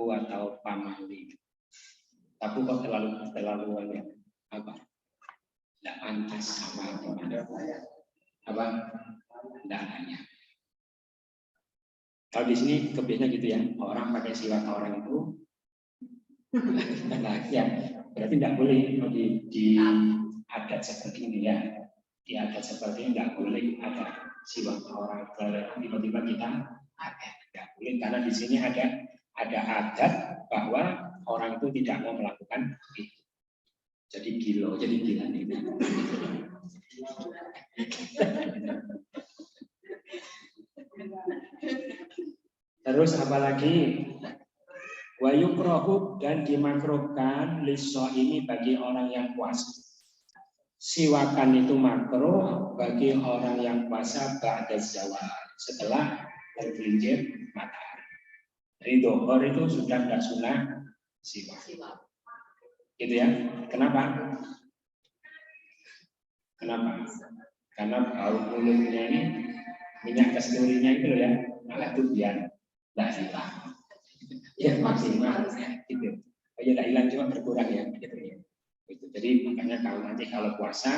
atau pamali. Tabu kok terlalu apa? Tidak pantas apa? Tidak hanya. Kalau di sini kebiasaan gitu ya, orang pakai siwak orang itu, nah ya berarti tidak boleh di adat seperti ini ya. Di adat seperti ini tidak boleh ada siwak orang tiba-tiba kita pakai, tidak boleh, karena di sini ada adat bahwa orang itu tidak mau melakukan itu. Jadi gila nih. Terus apalagi wa yukrahu, dan dimakruhkan liso ini bagi orang yang puasa. Siwakan itu makruh bagi orang yang puasa ba'da zawal, setelah tergelincir matahari. Dari dohor itu sudah tidak sunah siwak. Gitu ya. Kenapa? Kenapa? Karena bau mulutnya ini minyak kasturinya itu loh ya, nah itu biar tidak hilang. Ya maksimal gitu. Oh ya tidak hilang cuma berkurang ya gitu ya. Gitu. Jadi makanya kalau puasa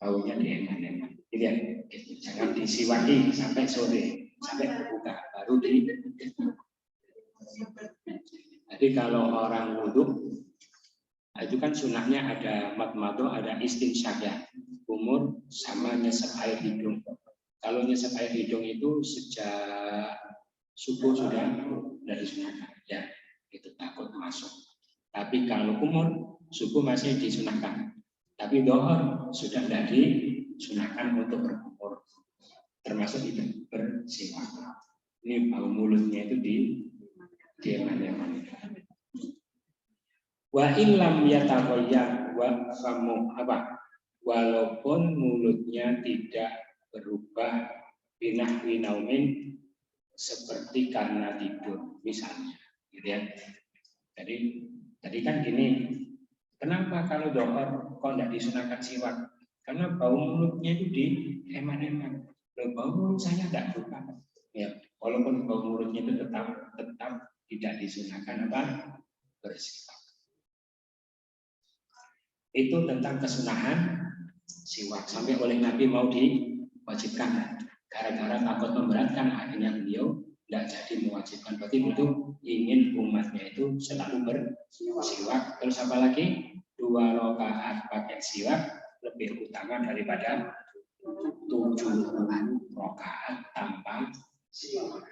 baunya dieman-eman. Gitu ya. Gitu. Jangan disiwaki sampai sore, sampai berbuka baru di. Jadi kalau orang wudhu itu kan sunahnya ada madmadoh, ada istinsyak ya, umur sama nyesep air hidung. Kalau nyesep air hidung itu sejak subuh sudah disunahkan ya, itu takut masuk. Tapi kalau umur subuh masih disunahkan, tapi dohor sudah tidak disunahkan untuk berkumur, termasuk itu bersiwak. Ini bau mulutnya itu dieman-eman. Wa illam yataghayyar wa famu apa? Walaupun mulutnya tidak berubah binahwi naumin seperti karena tidur misalnya, gitu ya. Jadi tadi kan gini, kenapa kalau dohor kok tidak disunahkan siwak? Karena bau mulutnya itu dieman-eman. Bau mulut saya tidak berubah. Ya, walaupun bau mulutnya itu tetap tidak disunahkan apa? Bersiwak. Itu tentang kesunahan siwak sampai oleh Nabi mau diwajibkan gara-gara takut memberatkan akhirnya beliau tidak jadi mewajibkan. Berarti itu ingin umatnya itu selalu bersiwak. Terus apa lagi? 2 rakaat pakai siwak lebih utama daripada 7 rakaat tanpa siwak.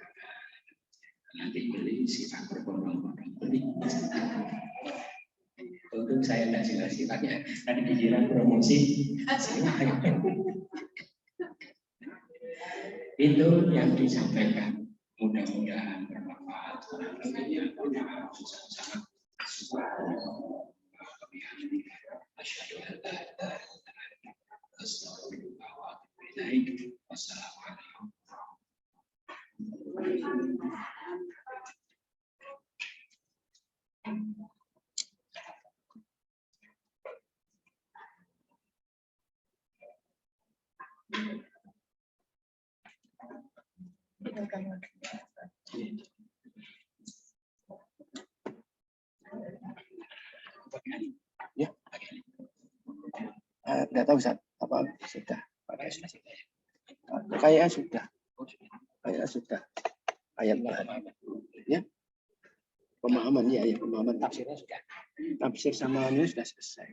Nanti beli siwak berbondong-bondong beli. Untung saya tidak siwak-siwaknya. Tadi pikiran promosi. Itu yang disampaikan. Mudah-mudahan bermanfaat. Sangat Wassalamualaikum. Ya, nggak tahu Ustaz, apa sudah? Kayaknya sudah. Ayatnya, ya. Pemahaman ya, pemahaman tafsirnya sudah. Tafsir sama ini sudah selesai.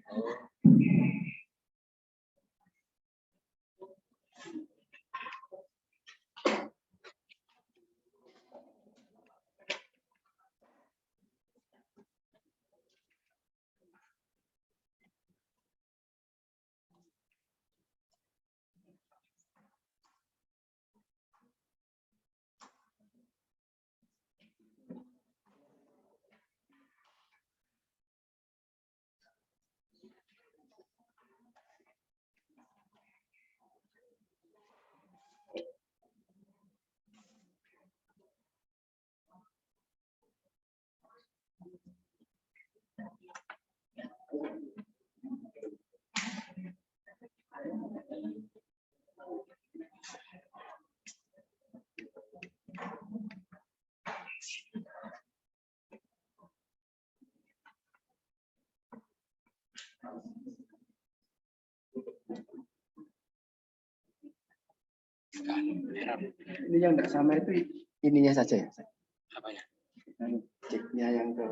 Ini yang tidak sama itu ininya saja ya. Apa ya? Ceknya yang ke